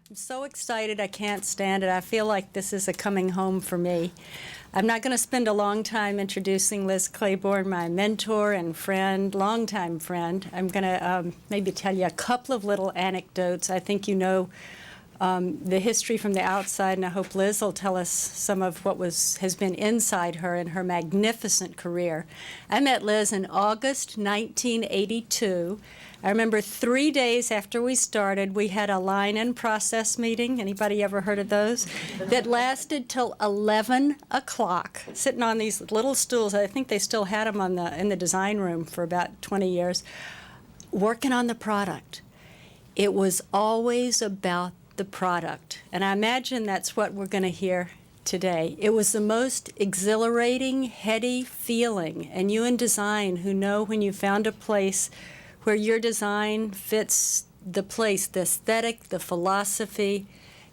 I'm so excited I can't stand it. I feel like this is a coming home for me. I'm not going to spend a long time introducing Liz Claiborne, my mentor and friend, longtime friend. I'm going to maybe tell you a couple of little anecdotes. I think you know the history from the outside, and I hope Liz will tell us some of what has been inside her in her magnificent career. I met Liz in August 1982. I remember 3 days after we started, we had a line and process meeting. Anybody ever heard of those? That lasted till 11 o'clock, sitting on these little stools. I think they still had them in the design room for about 20 years, working on the product. It was always about the product, and I imagine that's what we're going to hear today. It was the most exhilarating, heady feeling, and you in design who know when you found a place where your design fits the place, the aesthetic, the philosophy,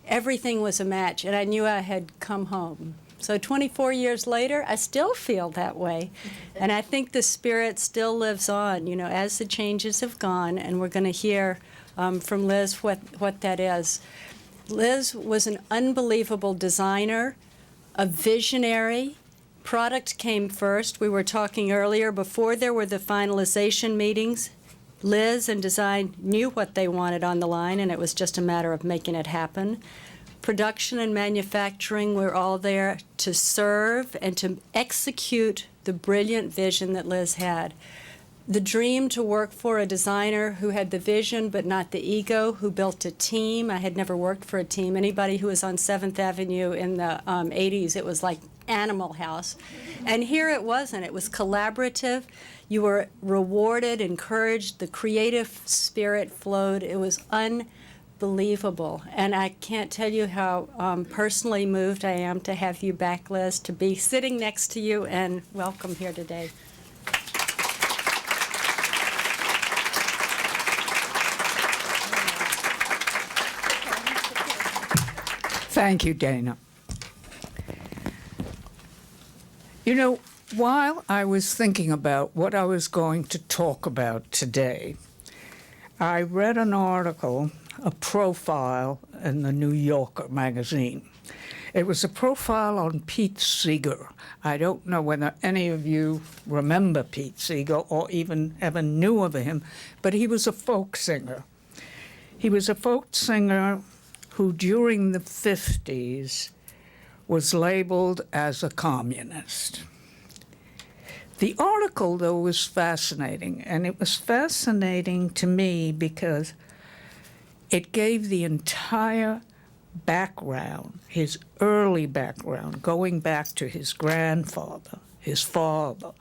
everything was a match, and I knew I had come home. So 24 years later, I still feel that way, and I think the spirit still lives on, you know, as the changes have gone, and we're going to hear from Liz what that is. Liz was an unbelievable designer, a visionary. Product came first. We were talking earlier, before there were the finalization meetings, Liz and design knew what they wanted on the line, and it was just a matter of making it happen. Production and manufacturing were all there to serve and to execute the brilliant vision that Liz had. The dream to work for a designer who had the vision but not the ego, who built a team. I had never worked for a team. Anybody who was on 7th Avenue in the 80s, it was like Animal House. And here it wasn't. It was collaborative. You were rewarded, encouraged. The creative spirit flowed. It was unbelievable. And I can't tell you how personally moved I am to have you back, Liz, to be sitting next to you, and welcome here today. Thank you, Dana. You know, while I was thinking about what I was going to talk about today, I read an article, a profile in the New Yorker magazine. It was a profile on Pete Seeger. I don't know whether any of you remember Pete Seeger or even ever knew of him, but he was a folk singer. He was a folk singer who during the 50s was labeled as a communist. The article, though, was fascinating, and it was fascinating to me because it gave the entire background, his early background, going back to his grandfather, his father,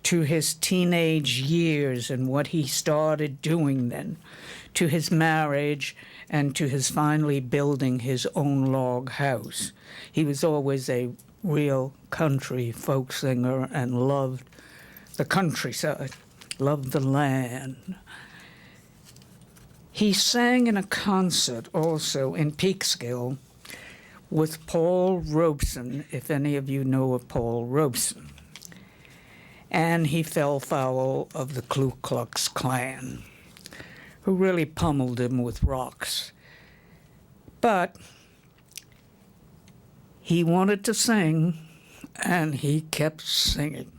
to his teenage years and what he started doing then, to his marriage, and to his finally building his own log house. He was always a real country folk singer and loved the countryside, loved the land. He sang in a concert also in Peekskill with Paul Robeson, if any of you know of Paul Robeson. And he fell foul of the Ku Klux Klan, who really pummeled him with rocks. But he wanted to sing, and he kept singing.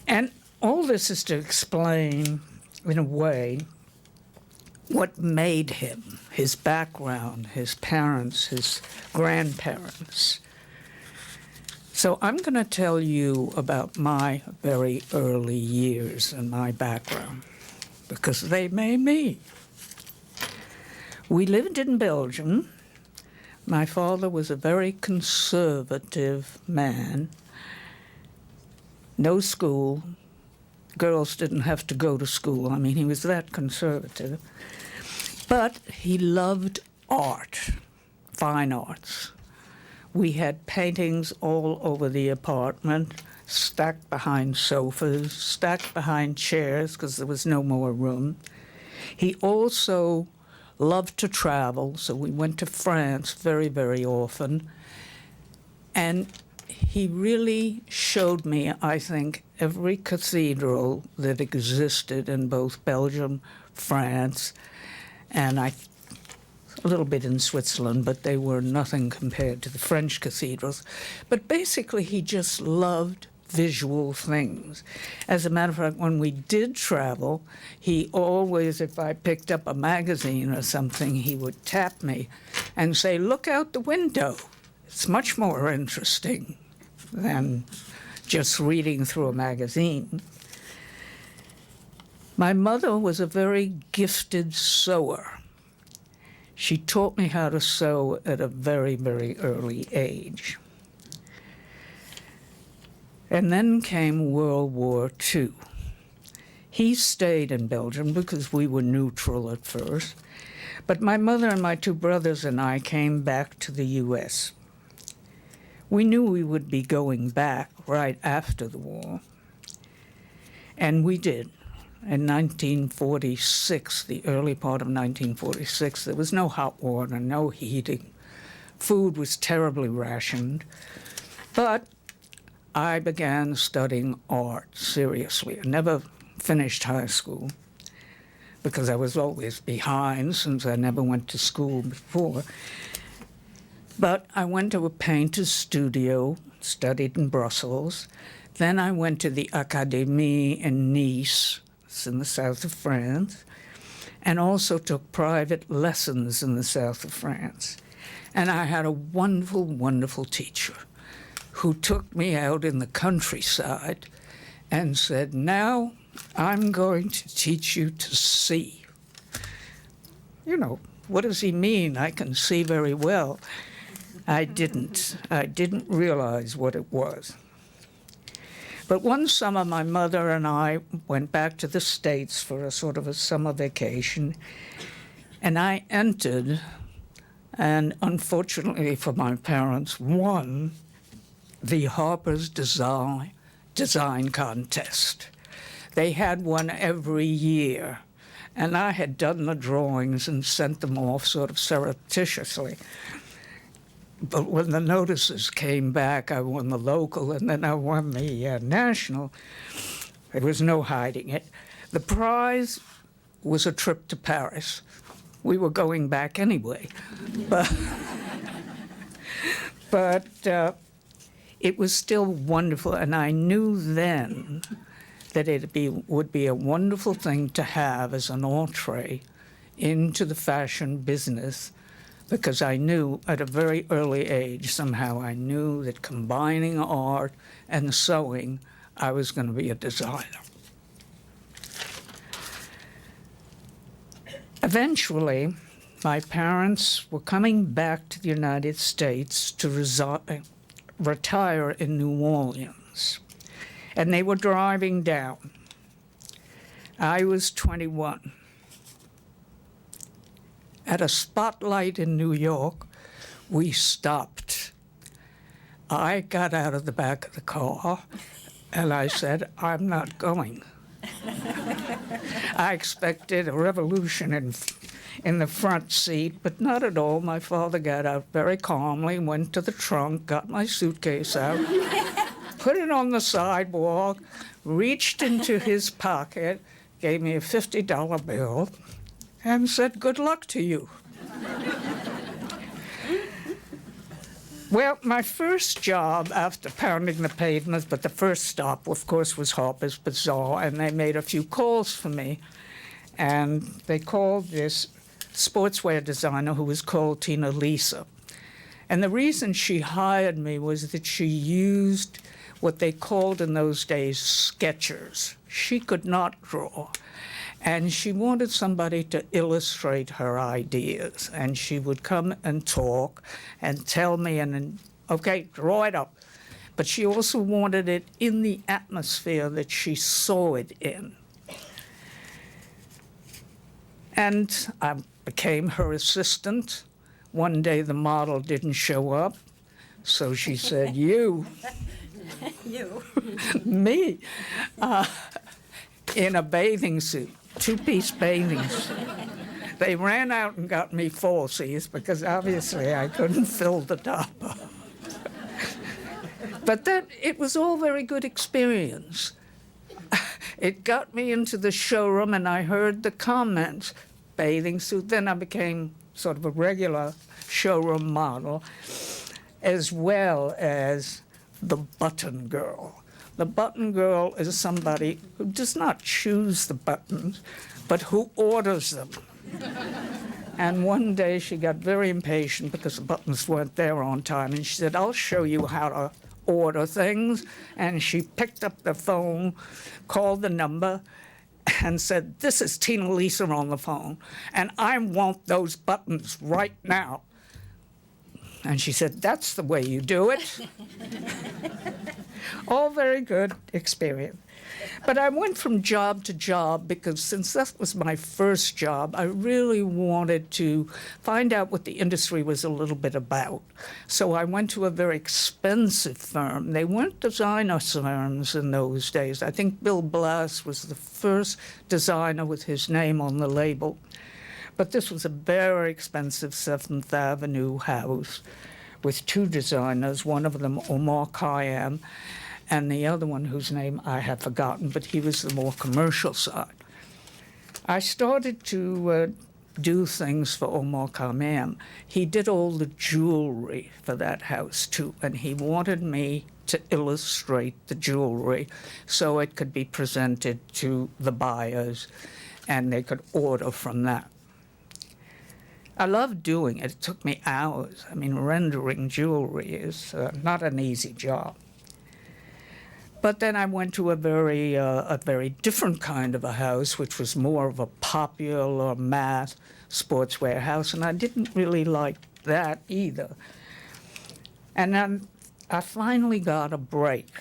And all this is to explain, in a way, what made him, his background, his parents, his grandparents. So I'm going to tell you about my very early years and my background, because they made me. We lived in Belgium. My father was a very conservative man. No school. Girls didn't have to go to school. I mean, he was that conservative. But he loved art, fine arts. We had paintings all over the apartment, stacked behind sofas, stacked behind chairs, because there was no more room. He also loved to travel, so we went to France very, very often. And he really showed me, I think, every cathedral that existed in both Belgium, France, and I a little bit in Switzerland, but they were nothing compared to the French cathedrals. But basically, he just loved visual things. As a matter of fact, when we did travel, he always, if I picked up a magazine or something, he would tap me and say, "Look out the window. It's much more interesting than just reading through a magazine." My mother was a very gifted sewer. She taught me how to sew at a very, very early age. And then came World War II. He stayed in Belgium because we were neutral at first. But my mother and my two brothers and I came back to the U.S. We knew we would be going back right after the war. And we did. In 1946, the early part of 1946, there was no hot water, no heating. Food was terribly rationed. But I began studying art seriously. I never finished high school because I was always behind since I never went to school before. But I went to a painter's studio, studied in Brussels. Then I went to the Académie in Nice, it's in the south of France, and also took private lessons in the south of France. And I had a wonderful, wonderful teacher who took me out in the countryside and said, "Now I'm going to teach you to see." You know, what does he mean? I can see very well. I didn't realize what it was. But one summer, my mother and I went back to the States for a sort of a summer vacation, and I entered, and unfortunately for my parents, won the Harper's Design Contest. They had one every year, and I had done the drawings and sent them off sort of surreptitiously. But when the notices came back, I won the local, and then I won the national. There was no hiding it. The prize was a trip to Paris. We were going back anyway. But it was still wonderful, and I knew then that would be a wonderful thing to have as an entree into the fashion business, because I knew at a very early age, somehow I knew that combining art and sewing, I was going to be a designer. Eventually, my parents were coming back to the United States to retire in New Orleans, and they were driving down. I was 21. At a spotlight in New York, we stopped. I got out of the back of the car, and I said, "I'm not going." I expected a revolution in the front seat, but not at all. My father got out very calmly, went to the trunk, got my suitcase out, put it on the sidewalk, reached into his pocket, gave me a $50 bill, and said, "Good luck to you." Well, my first job after pounding the pavements, but the first stop, of course, was Harper's Bazaar, and they made a few calls for me. And they called this sportswear designer who was called Tina Lisa. And the reason she hired me was that she used what they called in those days sketchers. She could not draw. And she wanted somebody to illustrate her ideas. And she would come and talk and tell me, and okay, draw it up. But she also wanted it in the atmosphere that she saw it in. And I became her assistant. One day the model didn't show up, so she said, "You." You. Me. In a bathing suit. Two-piece bathing suit. They ran out and got me falsies because obviously I couldn't fill the top up. But it was all very good experience. It got me into the showroom and I heard the comments, bathing suit. Then I became sort of a regular showroom model, as well as the button girl. The button girl is somebody who does not choose the buttons, but who orders them. And one day she got very impatient because the buttons weren't there on time, and she said, "I'll show you how to order things." And she picked up the phone, called the number, and said, "This is Tina Lisa on the phone, and I want those buttons right now." And she said, "That's the way you do it." All very good experience. But I went from job to job because since that was my first job, I really wanted to find out what the industry was a little bit about. So I went to a very expensive firm. They weren't designer firms in those days. I think Bill Blass was the first designer with his name on the label. But this was a very expensive 7th Avenue house with two designers, one of them Omar Khayyam, and the other one whose name I have forgotten, but he was the more commercial side. I started to do things for Omar Khayyam. He did all the jewelry for that house, too, and he wanted me to illustrate the jewelry so it could be presented to the buyers and they could order from that. I loved doing it. It took me hours. I mean, rendering jewelry is not an easy job. But then I went to a very different kind of a house, which was more of a popular mass sportswear house, and I didn't really like that either. And then I finally got a break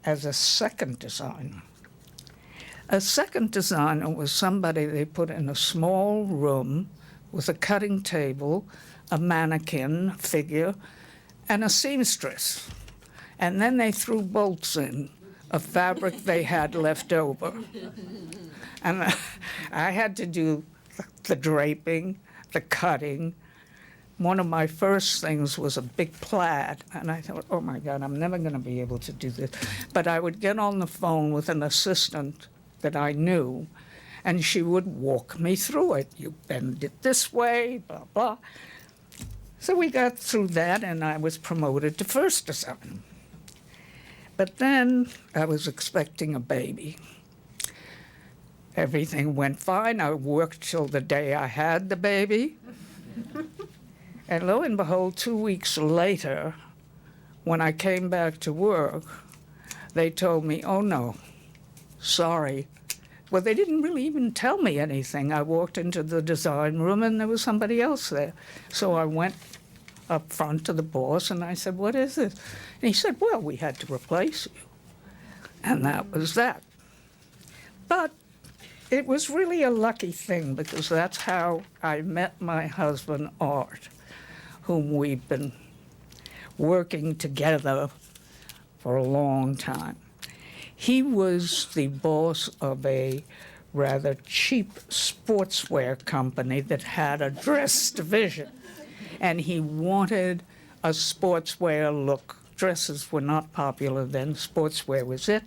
as a second designer. A second designer was somebody they put in a small room with a cutting table, a mannequin figure, and a seamstress. And then they threw bolts in of fabric they had left over. And I had to do the draping, the cutting. One of my first things was a big plaid, and I thought, oh my God, I'm never going to be able to do this. But I would get on the phone with an assistant that I knew, and she would walk me through it. You bend it this way, blah, blah. So we got through that, and I was promoted to first design. But then I was expecting a baby. Everything went fine. I worked till the day I had the baby. And lo and behold, 2 weeks later, when I came back to work, they told me, "Oh no, sorry." Well, they didn't really even tell me anything. I walked into the design room and there was somebody else there. So I went up front to the boss and I said, "What is this?" And he said, "Well, we had to replace you." And that was that. But it was really a lucky thing because that's how I met my husband, Art, whom we've been working together for a long time. He was the boss of a rather cheap sportswear company that had a dress division. And he wanted a sportswear look. Dresses were not popular then. Sportswear was it.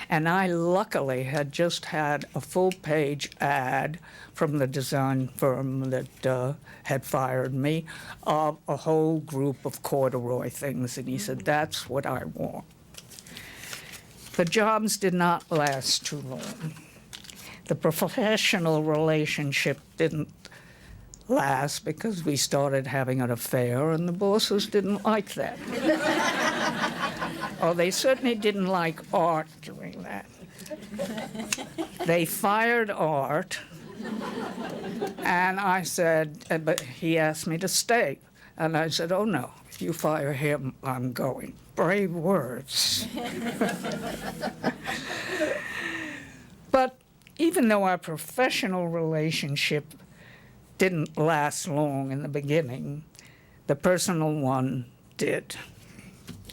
And I luckily had just had a full-page ad from the design firm that had fired me of a whole group of corduroy things. And he said, "That's what I want." The jobs did not last too long. The professional relationship didn't last because we started having an affair, and the bosses didn't like that. Oh, they certainly didn't like Art doing that. They fired Art, and I said, but he asked me to stay. And I said, "Oh no, if you fire him, I'm going." Brave words. But even though our professional relationship didn't last long in the beginning, the personal one did.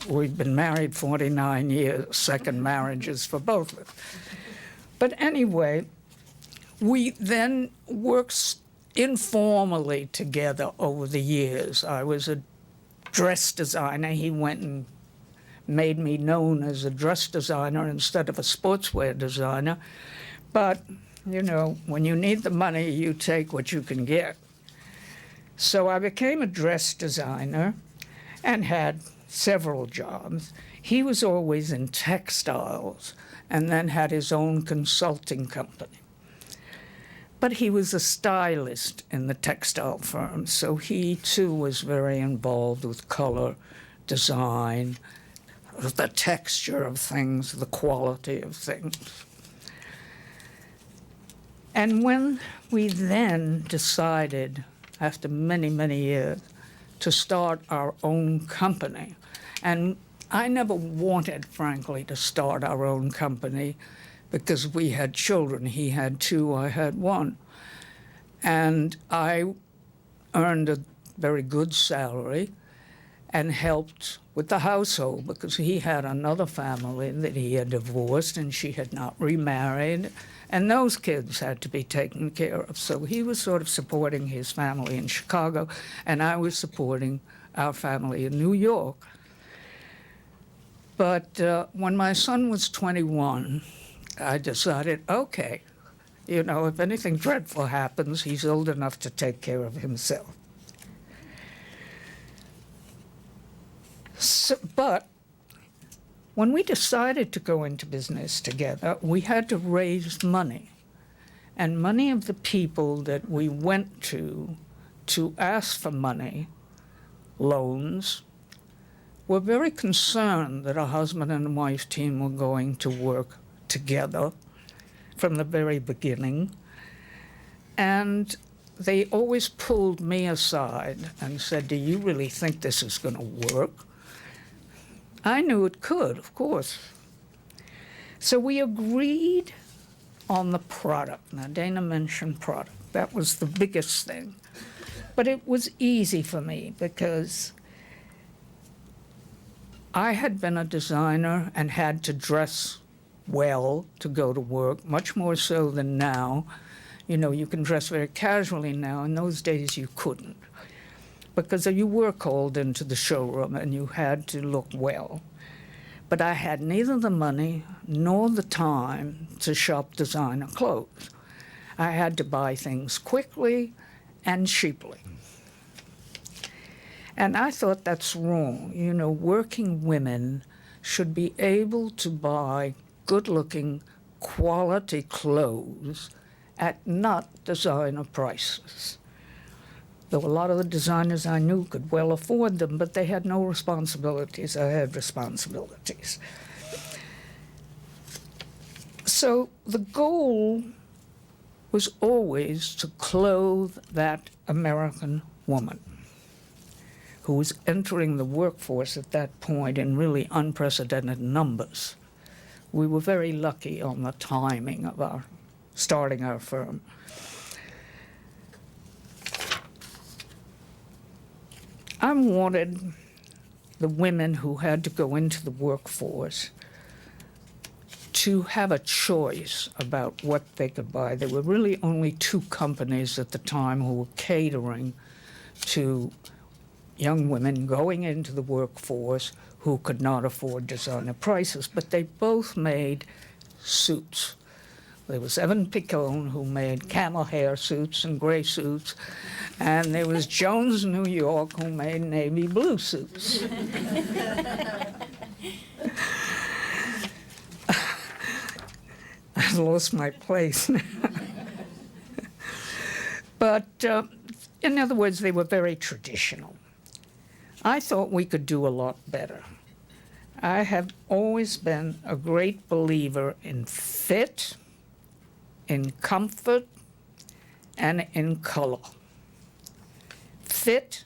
We've been married 49 years, second marriages for both of us. But anyway, we then worked informally together over the years. I was a dress designer. He went and made me known as a dress designer instead of a sportswear designer. But, you know, when you need the money, you take what you can get. So I became a dress designer and had several jobs. He was always in textiles and then had his own consulting company. But he was a stylist in the textile firm, so he too was very involved with color, design, the texture of things, the quality of things. And when we then decided, after many, many years, to start our own company, and I never wanted, frankly, to start our own company because we had children. He had 2, I had 1. And I earned a very good salary and helped with the household because he had another family that he had divorced and she had not remarried, and those kids had to be taken care of. So he was sort of supporting his family in Chicago, and I was supporting our family in New York. But when my son was 21, I decided, okay, you know, if anything dreadful happens, he's old enough to take care of himself. So, but when we decided to go into business together, we had to raise money. And many of the people that we went to ask for money, loans, were very concerned that a husband and wife team were going to work together from the very beginning. And they always pulled me aside and said, do you really think this is going to work? I knew it could, of course. So we agreed on the product. Now, Dana mentioned product. That was the biggest thing. But it was easy for me because I had been a designer and had to dress well to go to work, much more so than now. You know, you can dress very casually now. In those days, you couldn't, because you were called into the showroom and you had to look well. But I had neither the money nor the time to shop designer clothes. I had to buy things quickly and cheaply. And I thought that's wrong. You know, working women should be able to buy good-looking, quality clothes at not designer prices. Though a lot of the designers I knew could well afford them, but they had no responsibilities. I had responsibilities. So the goal was always to clothe that American woman who was entering the workforce at that point in really unprecedented numbers. We were very lucky on the timing of our starting our firm. I wanted the women who had to go into the workforce to have a choice about what they could buy. There were really only 2 companies at the time who were catering to young women going into the workforce who could not afford designer prices, but they both made suits. There was Evan Picone, who made camel hair suits and gray suits, and there was Jones, New York, who made navy blue suits. I've lost my place now. But in other words, they were very traditional. I thought we could do a lot better. I have always been a great believer in fit, in comfort, and in color. Fit,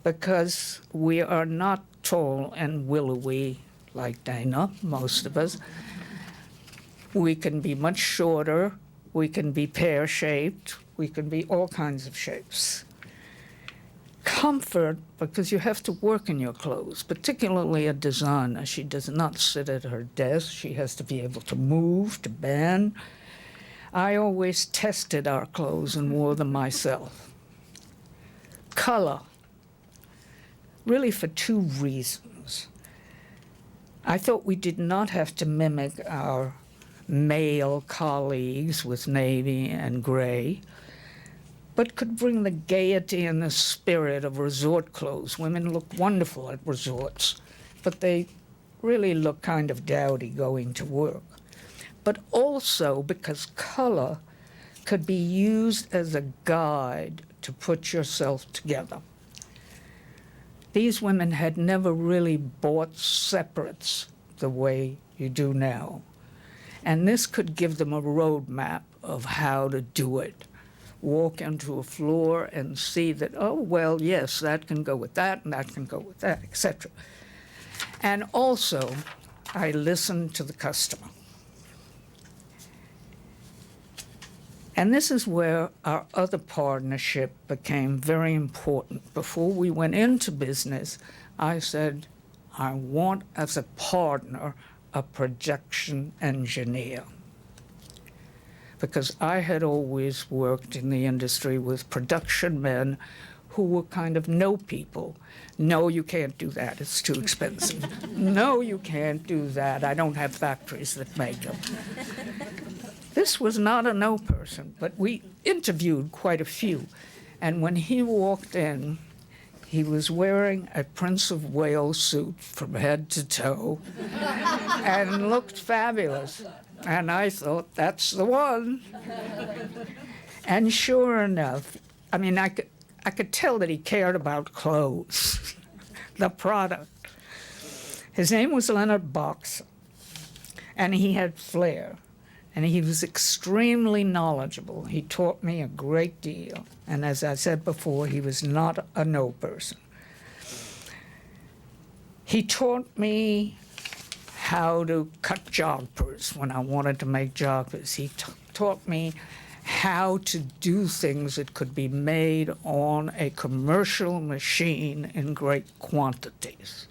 because we are not tall and willowy like Dana, most of us. We can be much shorter, we can be pear-shaped, we can be all kinds of shapes. Comfort, because you have to work in your clothes, particularly a designer. She does not sit at her desk. She has to be able to move, to bend. I always tested our clothes and wore them myself. Color, really for 2 reasons. I thought we did not have to mimic our male colleagues with navy and gray, but could bring the gaiety and the spirit of resort clothes. Women look wonderful at resorts, but they really look kind of dowdy going to work. But also because color could be used as a guide to put yourself together. These women had never really bought separates the way you do now. And this could give them a roadmap of how to do it. Walk into a floor and see that, oh, well, yes, that can go with that, and that can go with that, etc. And also, I listened to the customer. And this is where our other partnership became very important. Before we went into business, I said, I want as a partner a production engineer. Because I had always worked in the industry with production men who were kind of no people. No, you can't do that, it's too expensive. No, you can't do that, I don't have factories that make them. This was not a no person, but we interviewed quite a few. And when he walked in, he was wearing a Prince of Wales suit from head to toe and looked fabulous. And I thought, that's the one. And sure enough, I mean, I could tell that he cared about clothes, the product. His name was Leonard Box, and he had flair. And he was extremely knowledgeable. He taught me a great deal. And as I said before, he was not a no person. He taught me how to cut joggers when I wanted to make joggers. He taught me how to do things that could be made on a commercial machine in great quantities.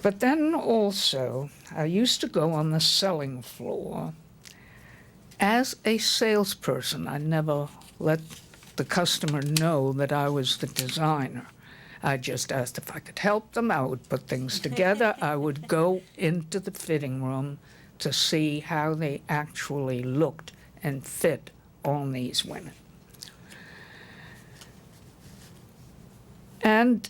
But then also, I used to go on the selling floor as a salesperson. I never let the customer know that I was the designer. I just asked if I could help them. I would put things together. I would go into the fitting room to see how they actually looked and fit on these women. And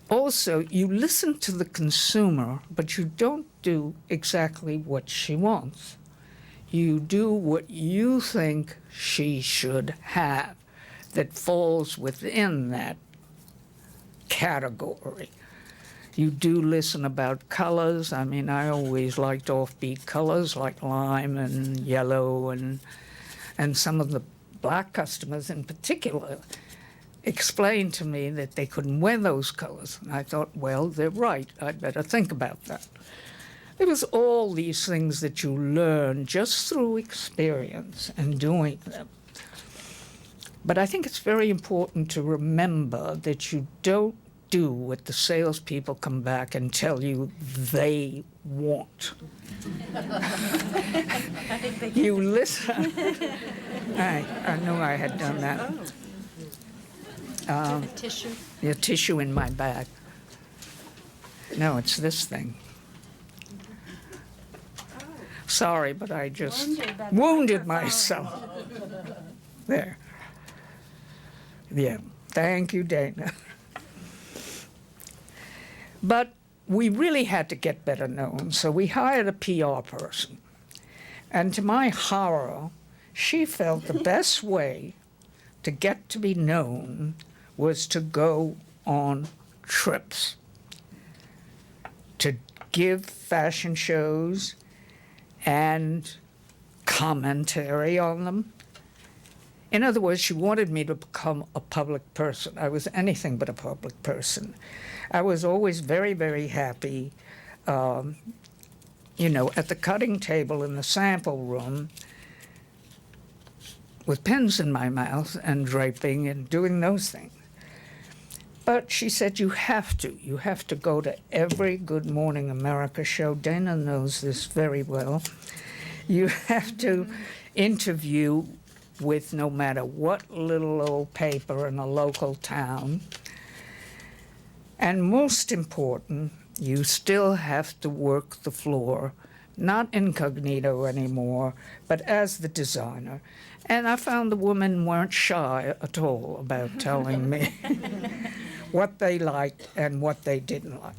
also, you listen to the consumer, but you don't do exactly what she wants. You do what you think she should have that falls within that category. You do listen about colors. I mean, I always liked offbeat colors like lime and yellow, and some of the black customers in particular explained to me that they couldn't wear those colors. And I thought, well, they're right. I'd better think about that. It was all these things that you learn just through experience and doing them. But I think it's very important to remember that you don't do what the salespeople come back and tell you they want. You listen. I knew I had done that. Tissue. The tissue in my bag. No, it's this thing. Sorry, but I just wounded myself. There. Yeah. Thank you, Dana. But we really had to get better known, so we hired a PR person. And to my horror, she felt the best way to get to be known was to go on trips, to give fashion shows and commentary on them. In other words, she wanted me to become a public person. I was anything but a public person. I was always very, very happy, at the cutting table in the sample room with pens in my mouth and draping and doing those things. But she said, you have to go to every Good Morning America show. Dana knows this very well. You have to interview with no matter what little old paper in a local town. And most important, you still have to work the floor not incognito anymore, but as the designer. And I found the women weren't shy at all about telling me what they liked and what they didn't like.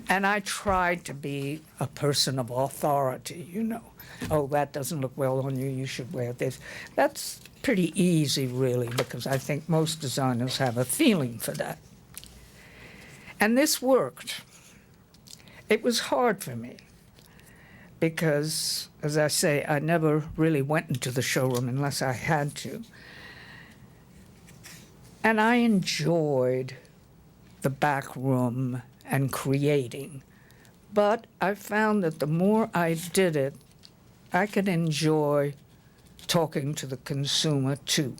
And I tried to be a person of authority, you know. Oh, that doesn't look well on you, you should wear this. That's pretty easy, really, because I think most designers have a feeling for that. And this worked. It was hard for me because, as I say, I never really went into the showroom unless I had to. And I enjoyed the back room and creating. But I found that the more I did it, I could enjoy talking to the consumer too.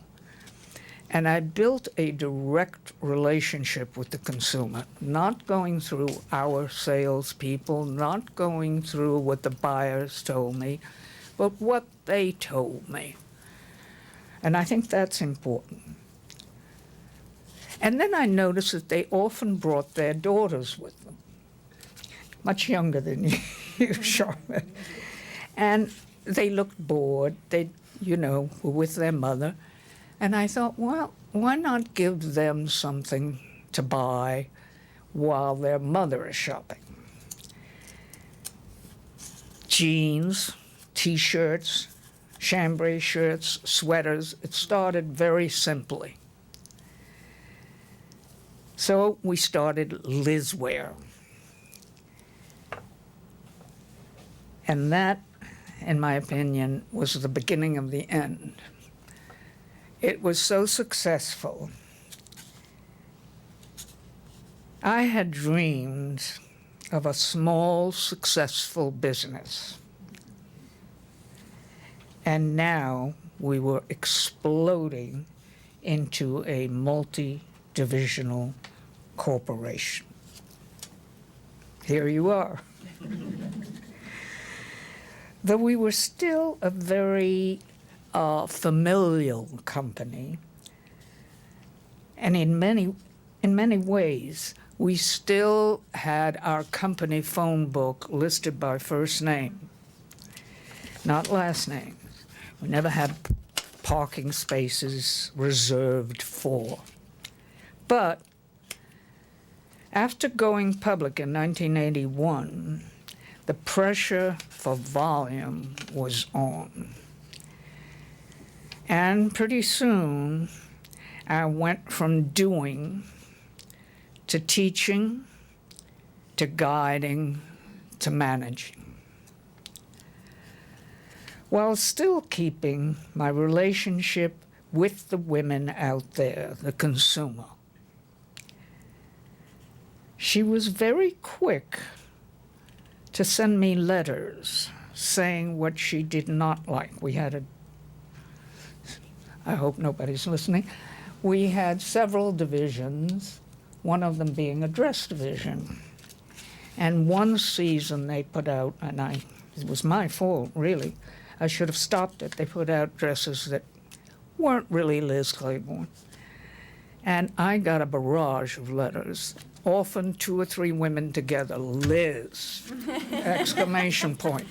And I built a direct relationship with the consumer, not going through our salespeople, not going through what the buyers told me, but what they told me. And I think that's important. And then I noticed that they often brought their daughters with them, much younger than you, Charlotte. And they looked bored. They, you know, were with their mother. And I thought, well, why not give them something to buy while their mother is shopping? Jeans, T-shirts, chambray shirts, sweaters. It started very simply. So we started Liz Wear. And that, in my opinion, was the beginning of the end. It was so successful. I had dreamed of a small, successful business. And now we were exploding into a multi-divisional corporation. Here you are. Though we were still a very familial company, and in many ways, we still had our company phone book listed by first name, not last name. We never had parking spaces reserved for. But after going public in 1981, the pressure for volume was on. And pretty soon, I went from doing to teaching, to guiding, to managing, while still keeping my relationship with the women out there, the consumer. She was very quick to send me letters saying what she did not like. We had I hope nobody's listening. We had several divisions, one of them being a dress division. And one season they put out, and it was my fault, really. I should have stopped it. They put out dresses that weren't really Liz Claiborne. And I got a barrage of letters, often 2 or 3 women together, Liz, exclamation point.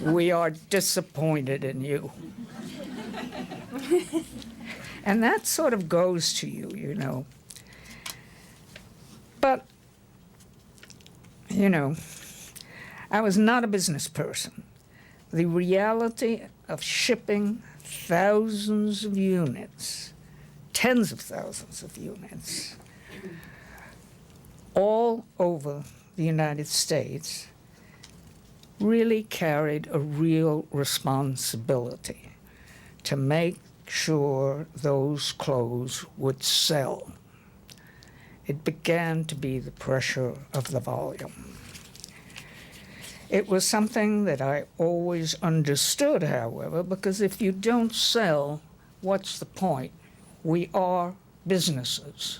We are disappointed in you. And that sort of goes to you, you know. But, you know, I was not a business person. The reality of shipping thousands of units, tens of thousands of units, all over the United States really carried a real responsibility to make sure those clothes would sell. It began to be the pressure of the volume. It was something that I always understood, however, because if you don't sell, what's the point? We are businesses.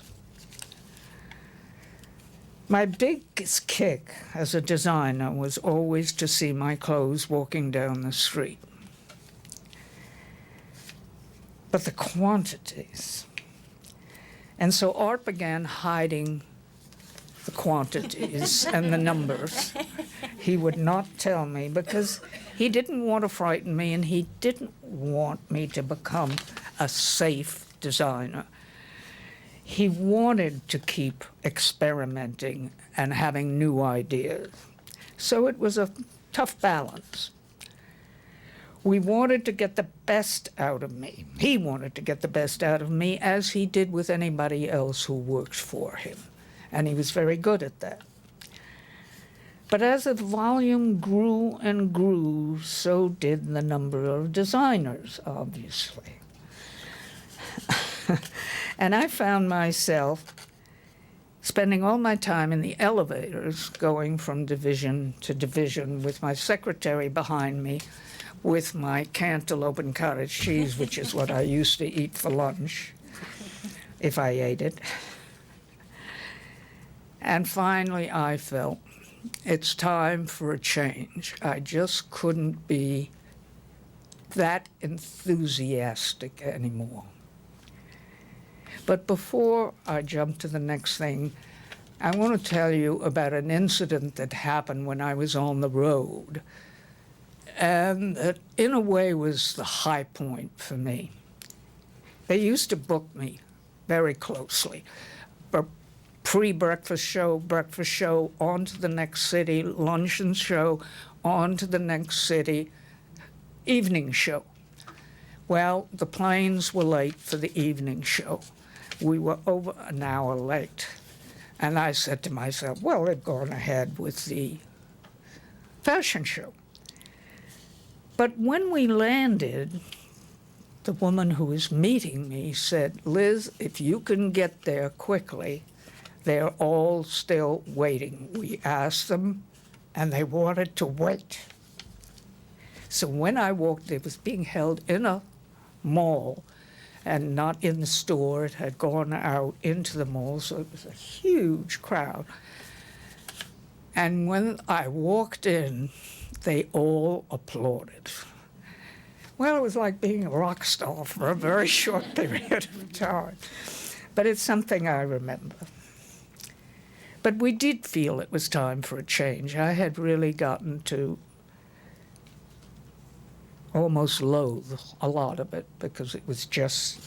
My biggest kick as a designer was always to see my clothes walking down the street. But the quantities. And so art began hiding the quantities and the numbers. He would not tell me because he didn't want to frighten me, and he didn't want me to become a safe designer. He wanted to keep experimenting and having new ideas. So it was a tough balance. We wanted to get the best out of me. He wanted to get the best out of me, as he did with anybody else who worked for him. And he was very good at that. But as the volume grew and grew, so did the number of designers, obviously. And I found myself spending all my time in the elevators, going from division to division with my secretary behind me, with my cantaloupe and cottage cheese, which is what I used to eat for lunch, if I ate it. And finally, I felt it's time for a change. I just couldn't be that enthusiastic anymore. But before I jump to the next thing, I want to tell you about an incident that happened when I was on the road, and that in a way was the high point for me. They used to book me very closely. Pre-breakfast show, on to the next city, luncheon show, on to the next city, evening show. Well, the planes were late for the evening show. We were over an hour late. And I said to myself, well, they've gone ahead with the fashion show. But when we landed, the woman who was meeting me said, Liz, if you can get there quickly, they're all still waiting. We asked them, and they wanted to wait. So when I walked, it was being held in a mall and not in the store. It had gone out into the mall, so it was a huge crowd. And when I walked in, they all applauded. Well, it was like being a rock star for a very short period of time. But it's something I remember. But we did feel it was time for a change. I had really gotten to almost loathe a lot of it because it was just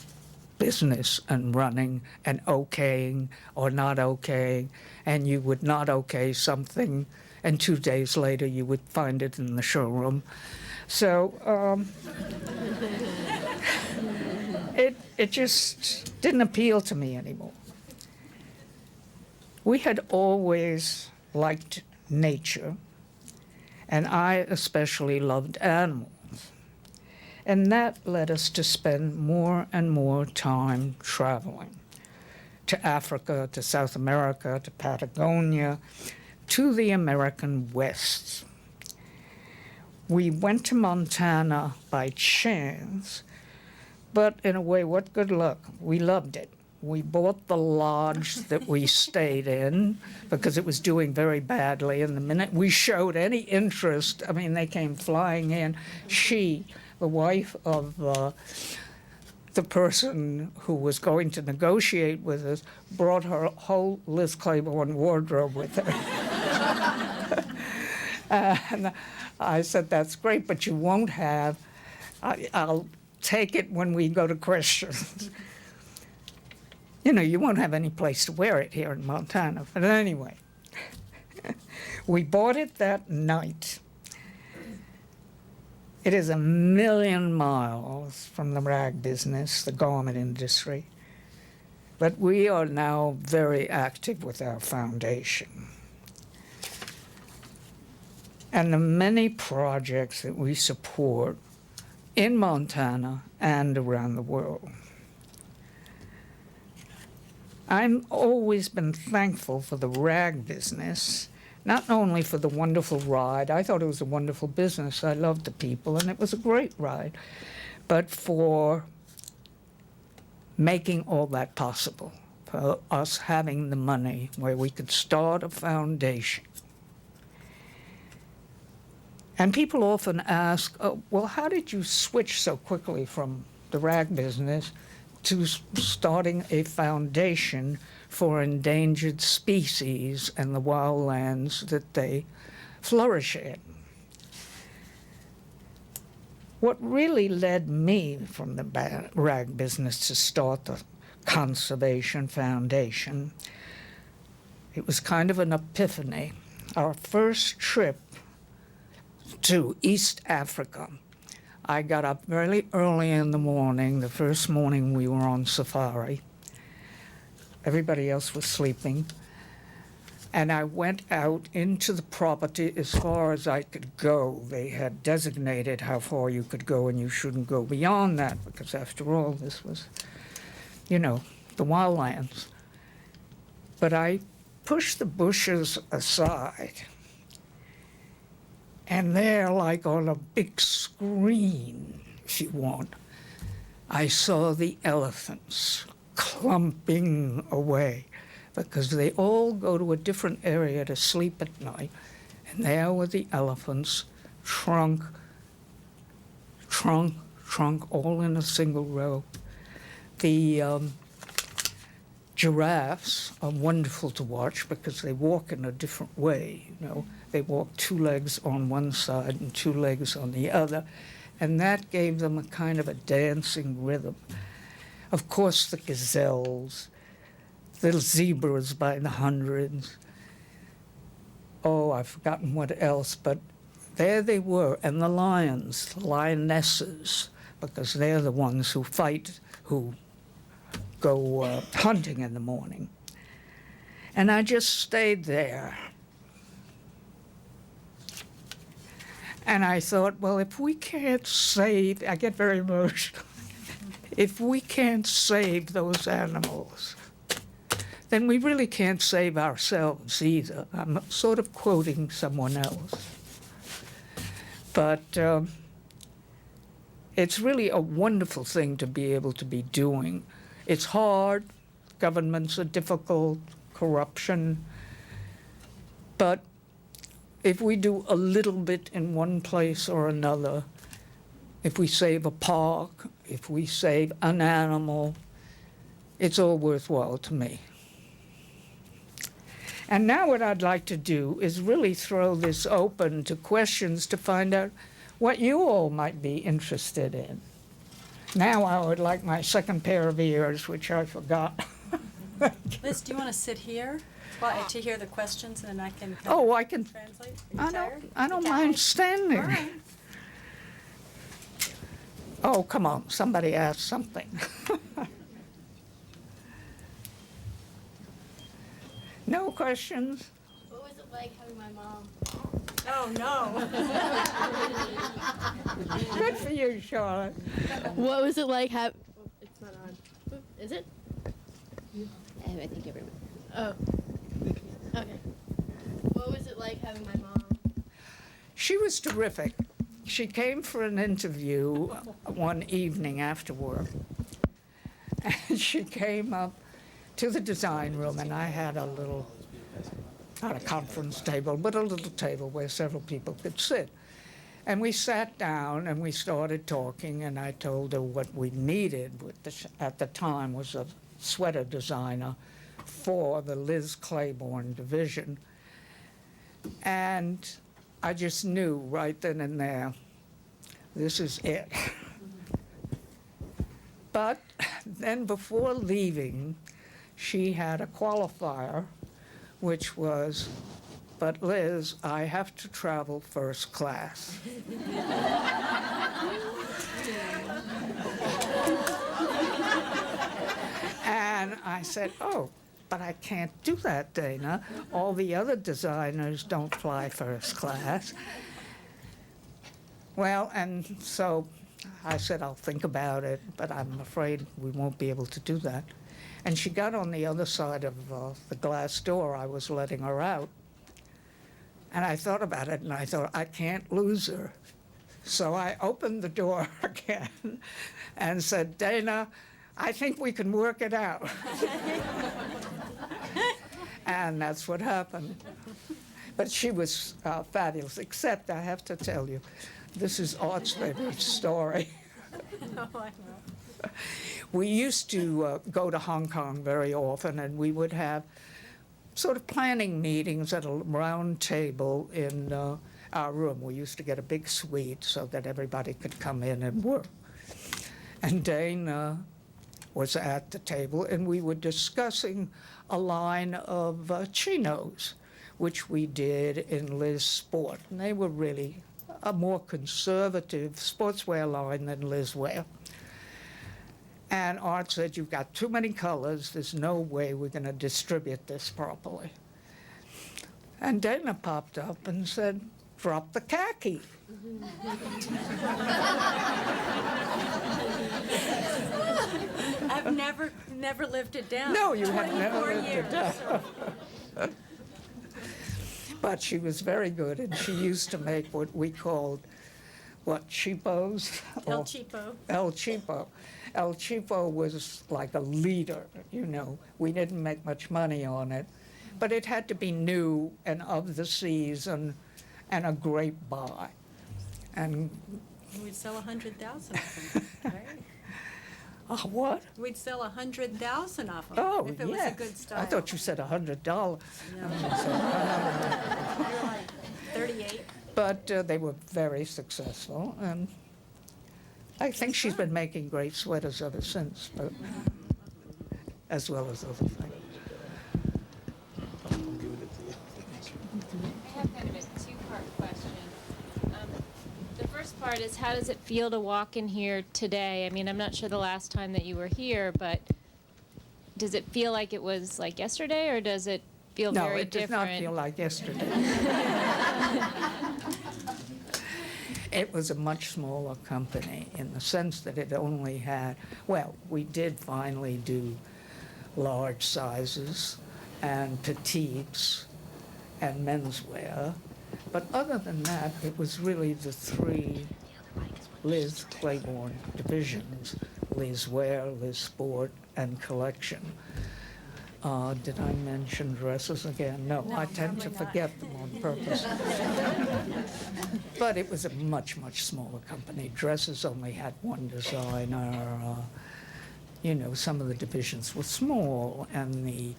business and running and okaying or not okaying, and you would not okay something, and 2 days later you would find it in the showroom. So it just didn't appeal to me anymore. We had always liked nature, and I especially loved animals. And that led us to spend more and more time traveling to Africa, to South America, to Patagonia, to the American West. We went to Montana by chance, but in a way, what good luck. We loved it. We bought the lodge that we stayed in because it was doing very badly. And the minute we showed any interest, I mean, they came flying in. She, the wife of the person who was going to negotiate with us, brought her whole Liz Claiborne wardrobe with her. And I said, that's great, but you won't have. I'll take it when we go to questions. You know, you won't have any place to wear it here in Montana. But anyway, we bought it that night. It is 1,000,000 miles from the rag business, the garment industry. But we are now very active with our foundation. And the many projects that we support in Montana and around the world. I've always been thankful for the rag business, not only for the wonderful ride. I thought it was a wonderful business. I loved the people, and it was a great ride. But for making all that possible, for us having the money where we could start a foundation. And people often ask, oh, well, how did you switch so quickly from the rag business to starting a foundation for endangered species and the wildlands that they flourishing. What really led me from the rag business to start the Conservation Foundation, it was kind of an epiphany. Our first trip to East Africa, I got up very early in the morning, the first morning we were on safari. Everybody else was sleeping. And I went out into the property as far as I could go. They had designated how far you could go, and you shouldn't go beyond that, because after all, this was, the wildlands. But I pushed the bushes aside, and there, like on a big screen, if you want, I saw the elephants clumping away, because they all go to a different area to sleep at night. And there were the elephants, trunk, all in a single row. The giraffes are wonderful to watch because they walk in a different way, They walk 2 legs on one side and 2 legs on the other, and that gave them a kind of a dancing rhythm. Of course, the gazelles, the zebras by the hundreds. Oh, I've forgotten what else, but there they were. And the lions, the lionesses, because they're the ones who fight, who go hunting in the morning. And I just stayed there. And I thought, well, if we can't save, I get very emotional, if we can't save those animals, then we really can't save ourselves either. I'm sort of quoting someone else. But it's really a wonderful thing to be able to be doing. It's hard, governments are difficult, corruption, but if we do a little bit in one place or another, if we save a park, if we save an animal, it's all worthwhile to me. And now what I'd like to do is really throw this open to questions to find out what you all might be interested in. Now I would like my second pair of ears, which I forgot. Liz, do you want to sit here to hear the questions, and then I can I can translate? I don't mind standing. All right. Oh, come on, somebody asked something. No questions? What was it like having my mom? Oh, no. Good for you, Charlotte. What was it like it's not on. Is it? I think everyone. Oh. Okay. What was it like having my mom? She was terrific. She came for an interview one evening after work. And she came up to the design room, and I had a little, not a conference table, but a little table where several people could sit. And we sat down and we started talking, and I told her what we needed at the time was a sweater designer for the Liz Claiborne division. And I just knew right then and there, this is it. But then before leaving, she had a qualifier, which was, but Liz, I have to travel first class. And I said, oh, but I can't do that, Dana. All the other designers don't fly first class. Well, and so I said, I'll think about it, but I'm afraid we won't be able to do that. And she got on the other side of the glass door. I was letting her out. And I thought about it, and I thought, I can't lose her. So I opened the door again and said, Dana, I think we can work it out. And that's what happened. But she was fabulous, except I have to tell you, this is Art's favorite story. No, I know. We used to go to Hong Kong very often, and we would have sort of planning meetings at a round table in our room. We used to get a big suite so that everybody could come in and work. And Dana was at the table, and we were discussing a line of chinos, which we did in Liz Sport. And they were really a more conservative sportswear line than Liz Wear. And Art said, "You've got too many colors. There's no way we're going to distribute this properly." And Dana popped up and said, "Drop the khaki." I've never lived it down. No, you have never 24 lived it years. down. But she was very good, and she used to make what we called, cheapos? El Cheapo. El Cheapo. El Cheapo was like a leader, We didn't make much money on it, but it had to be new and of the season and a great buy. And We'd sell 100,000 of them, right? what? We'd sell 100,000 of them Oh, if it was a good style. I thought you said $100. No. You're like 38. But they were very successful, and I think she's been making great sweaters ever since, but as well as other things. I have kind of a two-part question. The first part is, how does it feel to walk in here today? I mean, I'm not sure the last time that you were here, but does it feel like it was like yesterday, or does it feel No, very it does different? not feel like yesterday. It was a much smaller company in the sense that it only had, we did finally do large sizes and petites and menswear. But other than that, it was really the three Liz Claiborne divisions: Liz Wear, Liz Sport, and Collection. Did I mention dresses again? No, I tend to probably not. forget them on purpose. But it was a much, much smaller company. Dresses only had one designer. Some of the divisions were small, and the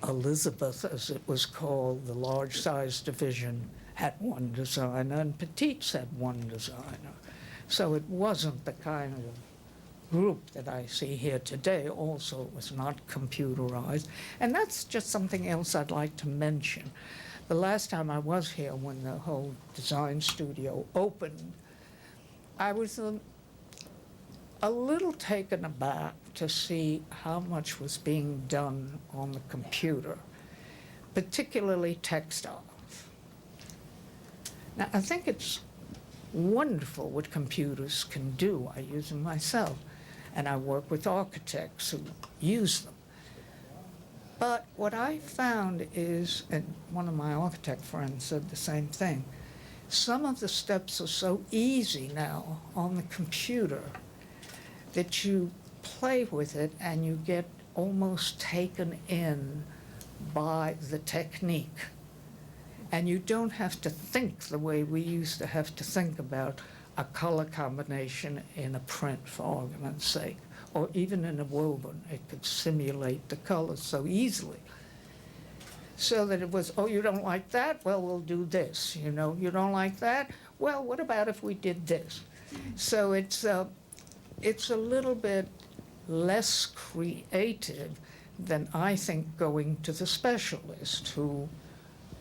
Elizabeth, as it was called, the large size division, had one designer, and Petites had one designer. So it wasn't the kind of group that I see here today. Also, it was not computerized. And that's just something else I'd like to mention. The last time I was here, when the whole design studio opened, I was a little taken aback to see how much was being done on the computer, particularly textiles. Now, I think it's wonderful what computers can do. I use them myself, and I work with architects who use them. But what I found is, and one of my architect friends said the same thing, some of the steps are so easy now on the computer that you play with it and you get almost taken in by the technique. And you don't have to think the way we used to have to think about a color combination in a print, for argument's sake, or even in a woven. It could simulate the colors so easily. So that it was, oh, you don't like that? Well, we'll do this. You don't like that? Well, what about if we did this? So it's a little bit less creative than, I think, going to the specialist, who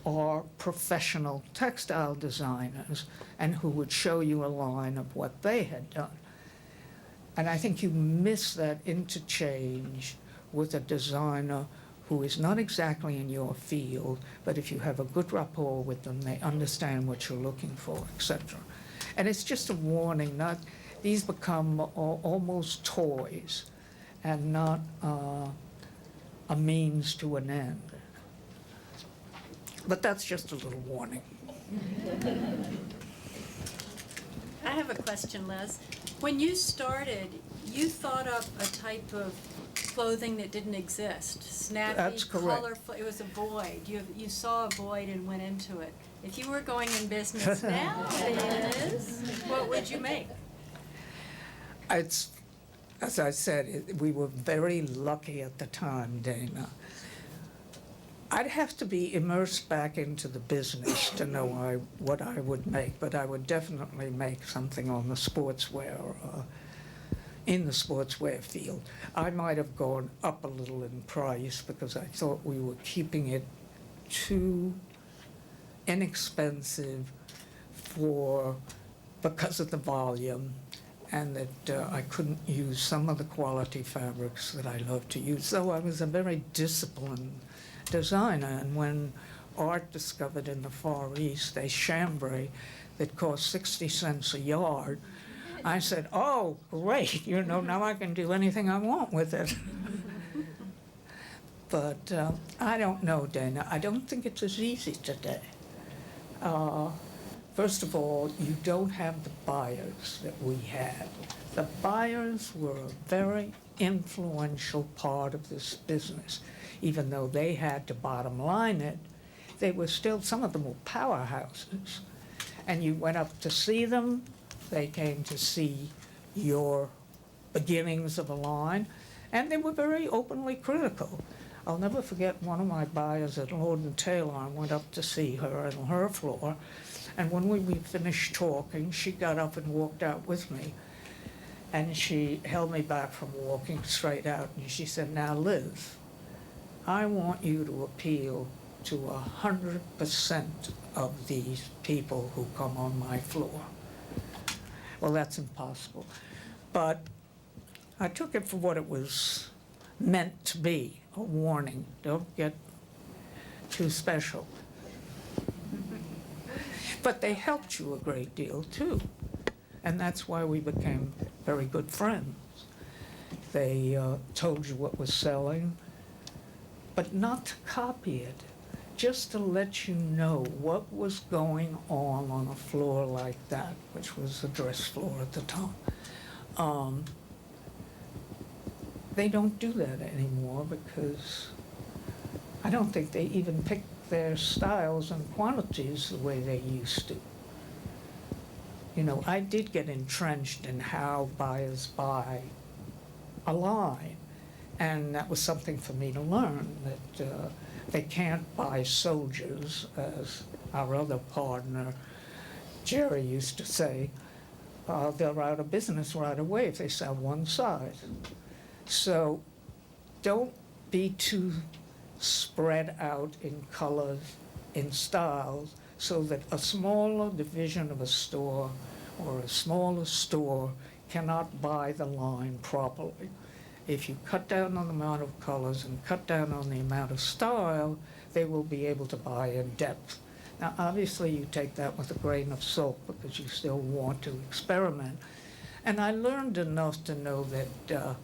are professional textile designers and who would show you a line of what they had done. And I think you miss that interchange with a designer who is not exactly in your field, but if you have a good rapport with them, they understand what you're looking for, etc. And it's just a warning, these become almost toys and not a means to an end. But that's just a little warning. I have a question, Liz. When you started, you thought up a type of clothing that didn't exist. Snappy, That's correct. colorful. It was a void. You saw a void and went into it. If you were going in business now, Liz, what would you make? As I said, we were very lucky at the time, Dana. I'd have to be immersed back into the business to know what I would make, but I would definitely make something on the sportswear, in the sportswear field. I might have gone up a little in price because I thought we were keeping it too inexpensive because of the volume, and that I couldn't use some of the quality fabrics that I love to use. So I was a very disciplined designer, and when art discovered in the Far East a chambray that cost 60 cents a yard, I said, oh, great, now I can do anything I want with it. But I don't know, Dana. I don't think it's as easy today. First of all, you don't have the buyers that we had. The buyers were a very influential part of this business. Even though they had to bottom line it, they were still, some of them were powerhouses. And you went up to see them, they came to see your beginnings of a line, and they were very openly critical. I'll never forget one of my buyers at Lord & Taylor. I went up to see her on her floor, and when we finished talking, she got up and walked out with me. And she held me back from walking straight out, and she said, now, Liz, I want you to appeal to 100% of these people who come on my floor. Well, that's impossible. But I took it for what it was meant to be, a warning. Don't get too special. But they helped you a great deal, too. And that's why we became very good friends. They told you what was selling, but not to copy it, just to let you know what was going on a floor like that, which was a dress floor at the time. They don't do that anymore because I don't think they even pick their styles and quantities the way they used to. I did get entrenched in how buyers buy a line, and that was something for me to learn, that they can't buy soldiers, as our other partner, Jerry, used to say. They're out of business right away if they sell one size. So don't be too spread out in colors, in styles, so that a smaller division of a store or a smaller store cannot buy the line properly. If you cut down on the amount of colors and cut down on the amount of style, they will be able to buy in depth. Now, obviously, you take that with a grain of salt because you still want to experiment. And I learned enough to know that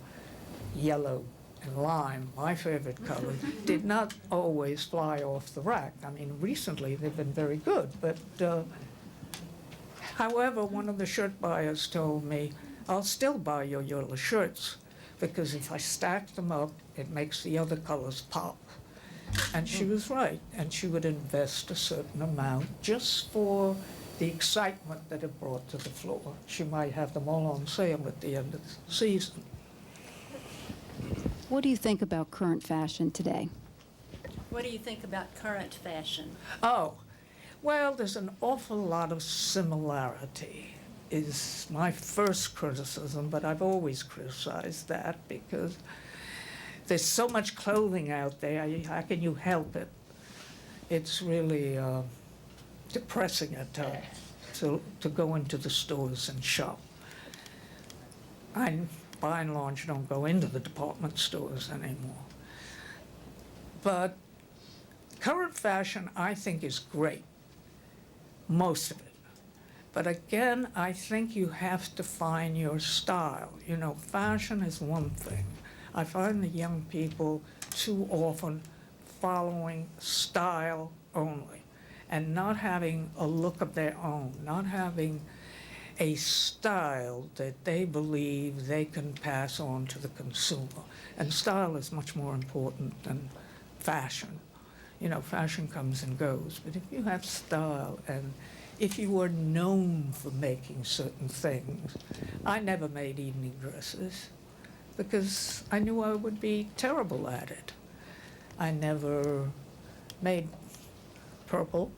yellow and lime, my favorite color, did not always fly off the rack. I mean, recently they've been very good, but however, one of the shirt buyers told me, I'll still buy your yellow shirts because if I stack them up, it makes the other colors pop. And she was right, and she would invest a certain amount just for the excitement that it brought to the floor. She might have them all on sale at the end of the season. What do you think about current fashion today? What do you think about current fashion? Oh, well, there's an awful lot of similarity, is my first criticism, but I've always criticized that because there's so much clothing out there, how can you help it? It's really depressing at times to go into the stores and shop. I, by and large, don't go into the department stores anymore. But current fashion, I think, is great, most of it. But again, I think you have to find your style. Fashion is one thing. I find the young people too often following style only and not having a look of their own, not having a style that they believe they can pass on to the consumer. And style is much more important than fashion. Fashion comes and goes, but if you have style and if you were known for making certain things, I never made evening dresses because I knew I would be terrible at it. I never made purple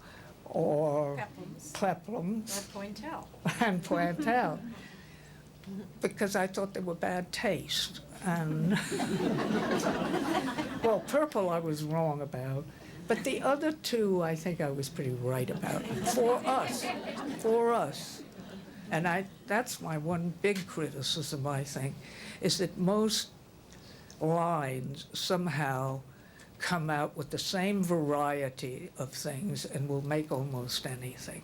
or Peplums. peplums Or Pointel. and Pointel because I thought they were bad taste. And well, purple I was wrong about, but the other two I think I was pretty right about. For us. And that's my one big criticism, I think, is that most lines somehow come out with the same variety of things and will make almost anything.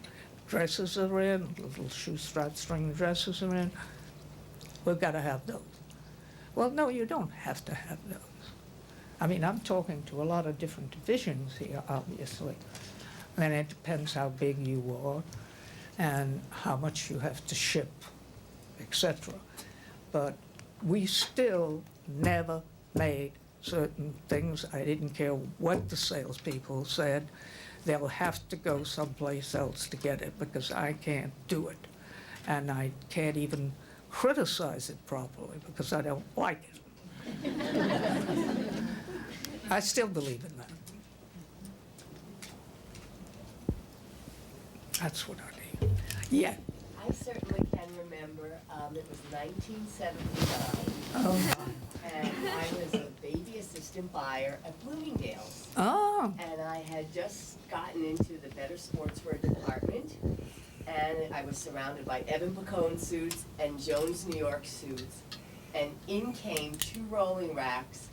Dresses are in, little shoestring dresses are in. We've got to have those. Well, no, you don't have to have those. I mean, I'm talking to a lot of different divisions here, obviously. And it depends how big you are and how much you have to ship, etc. But we still never made certain things. I didn't care what the salespeople said. They'll have to go someplace else to get it because I can't do it. And I can't even criticize it properly because I don't like it. I still believe in that. That's what I need. Yeah. I certainly can remember, it was 1979, Oh. and I was a baby assistant buyer at Bloomingdale's. Oh. And I had just gotten into the better sportswear department, and I was surrounded by Evan Pacone suits and Jones New York suits, and in came 2 rolling racks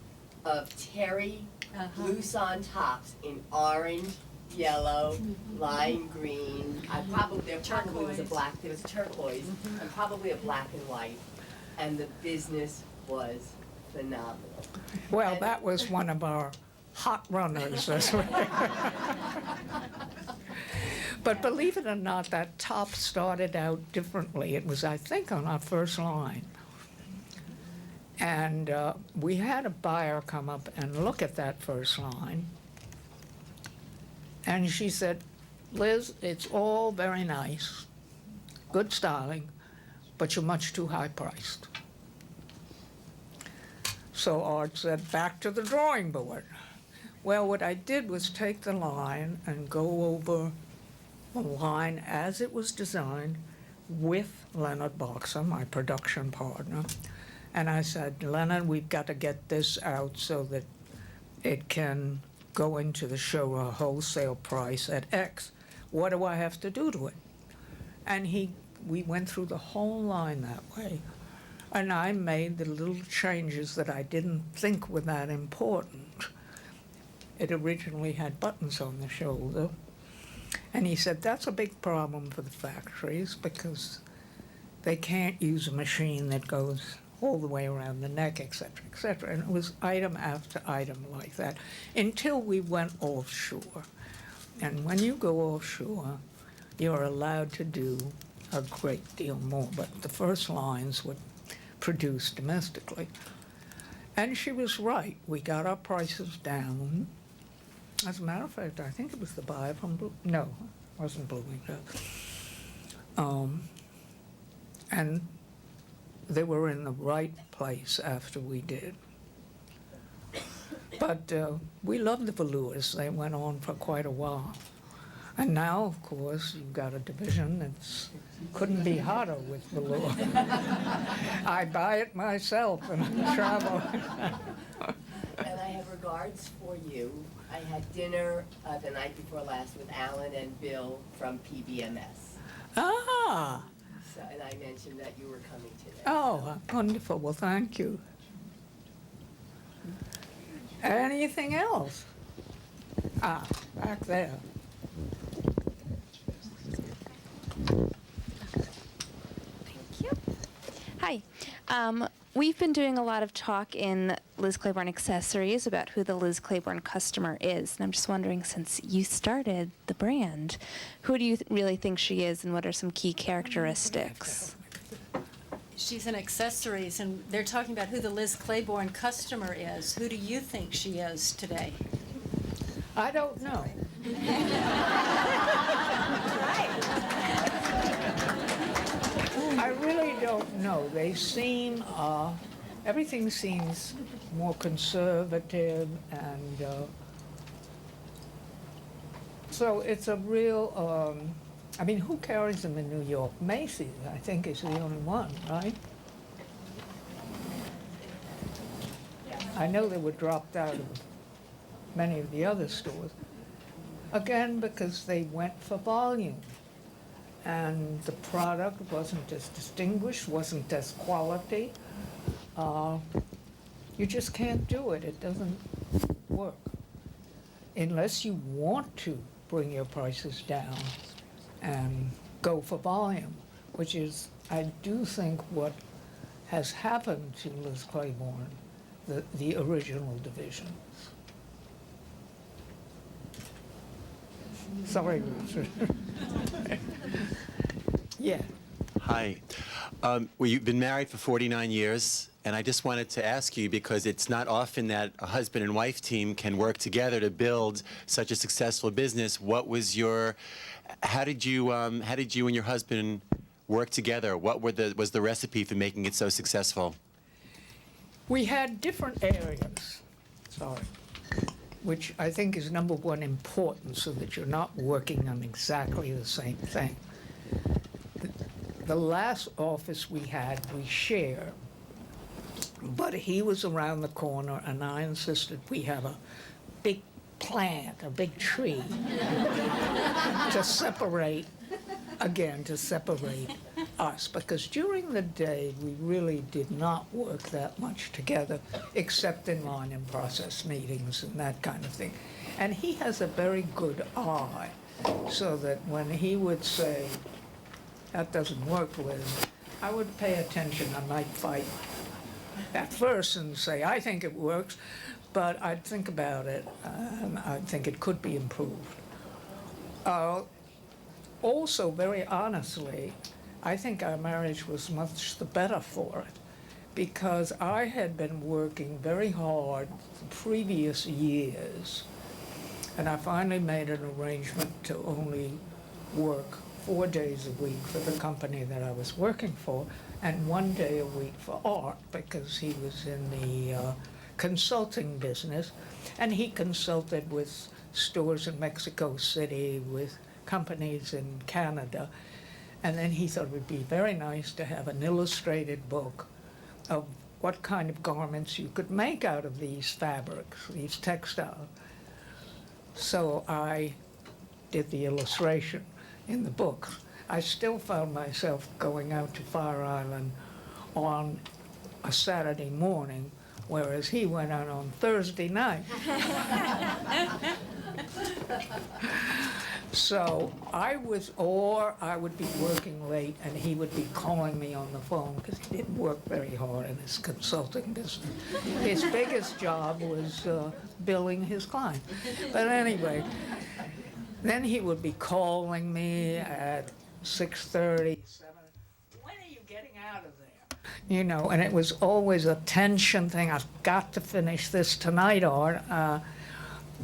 of Terry loose-on tops in orange, yellow, lime green. There probably was a black, there was a turquoise, and probably a black and white, and the business was phenomenal. Well, that was one of our hot runners. That's right. But believe it or not, that top started out differently. It was, I think, on our first line. And we had a buyer come up and look at that first line. And she said, Liz, it's all very nice, good styling, but you're much too high priced. So Art said, back to the drawing board. Well, what I did was take the line and go over the line as it was designed with Leonard Boxer, my production partner. And I said, Leonard, we've got to get this out so that it can go into the show a wholesale price at X. What do I have to do to it? And we went through the whole line that way. And I made the little changes that I didn't think were that important. It originally had buttons on the shoulder. And he said, that's a big problem for the factories because they can't use a machine that goes all the way around the neck, et cetera, et cetera. And it was item after item like that until we went offshore. And when you go offshore, you're allowed to do a great deal more. But the first lines were produced domestically. And she was right. We got our prices down. As a matter of fact, I think it was the buyer from no, it wasn't Bloomingdale. And they were in the right place after we did. But we loved the velours. They went on for quite a while. And now, of course, you've got a division that couldn't be hotter with velour. I buy it myself and I travel. And I have regards for you. I had dinner the night before last with Alan and Bill from PBMS. Ah, So, and I mentioned that you were coming today. oh, wonderful. Well, thank you. Anything else? Ah, back there. Hi. We've been doing a lot of talk in Liz Claiborne Accessories about who the Liz Claiborne customer is. And I'm just wondering, since you started the brand, who do you really think she is and what are some key characteristics? She's in accessories, and they're talking about who the Liz Claiborne customer is. Who do you think she is today? I don't know. I really don't know. They seem, everything seems more conservative and So it's a real, I mean, who carries them in New York? Macy's, I think, is the only one, right? I know they were dropped out of many of the other stores. Again, because they went for volume. And the product wasn't as distinguished, wasn't as quality. You just can't do it. It doesn't work. Unless you want to bring your prices down and go for volume, which is, I do think, what has happened to Liz Claiborne, the original division. Sorry, Richard. Yeah. Hi. Well, you've been married for 49 years, and I just wanted to ask you, because it's not often that a husband and wife team can work together to build such a successful business. How did you and your husband work together? What was the recipe for making it so successful? We had different areas, which I think is number one important, so that you're not working on exactly the same thing. The last office we had, we shared, but he was around the corner, and I insisted we have a big plant, a big tree, to separate us, because during the day, we really did not work that much together, except in line and process meetings and that kind of thing. And he has a very good eye, so that when he would say, that doesn't work, Liz, I would pay attention. I might fight at first and say, I think it works, but I'd think about it, and I'd think it could be improved. Also, very honestly, I think our marriage was much the better for it, because I had been working very hard the previous years, and I finally made an arrangement to only work 4 days a week for the company that I was working for, and 1 day a week for Art, because he was in the consulting business, and he consulted with stores in Mexico City, with companies in Canada, and then he thought it would be very nice to have an illustrated book of what kind of garments you could make out of these fabrics, these textiles. So I did the illustration in the book. I still found myself going out to Fire Island on a Saturday morning, whereas he went out on Thursday night. So I would be working late, and he would be calling me on the phone, because he didn't work very hard in his consulting business. His biggest job was billing his client. But anyway, then he would be calling me at 6:30, 7. When are you getting out of there? You know, and it was always a tension thing. I've got to finish this tonight, Art.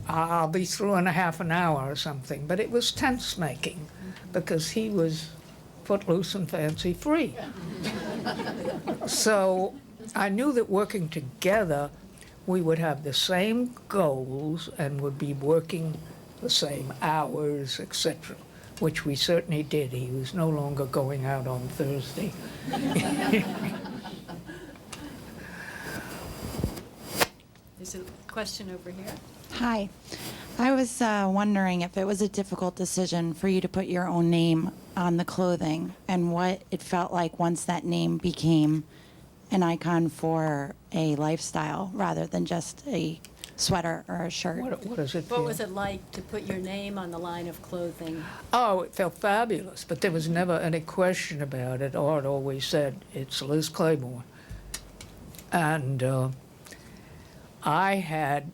I'll be through in a half an hour or something. But it was tense-making, because he was footloose and fancy-free. So I knew that working together, we would have the same goals and would be working the same hours, etc., which we certainly did. He was no longer going out on Thursday. There's a question over here. Hi. I was wondering if it was a difficult decision for you to put your own name on the clothing, and what it felt like once that name became an icon for a lifestyle rather than just a sweater or a shirt. What does it feel? What was it like to put your name on the line of clothing? Oh, it felt fabulous, but there was never any question about it. Art always said, it's Liz Claiborne. And I had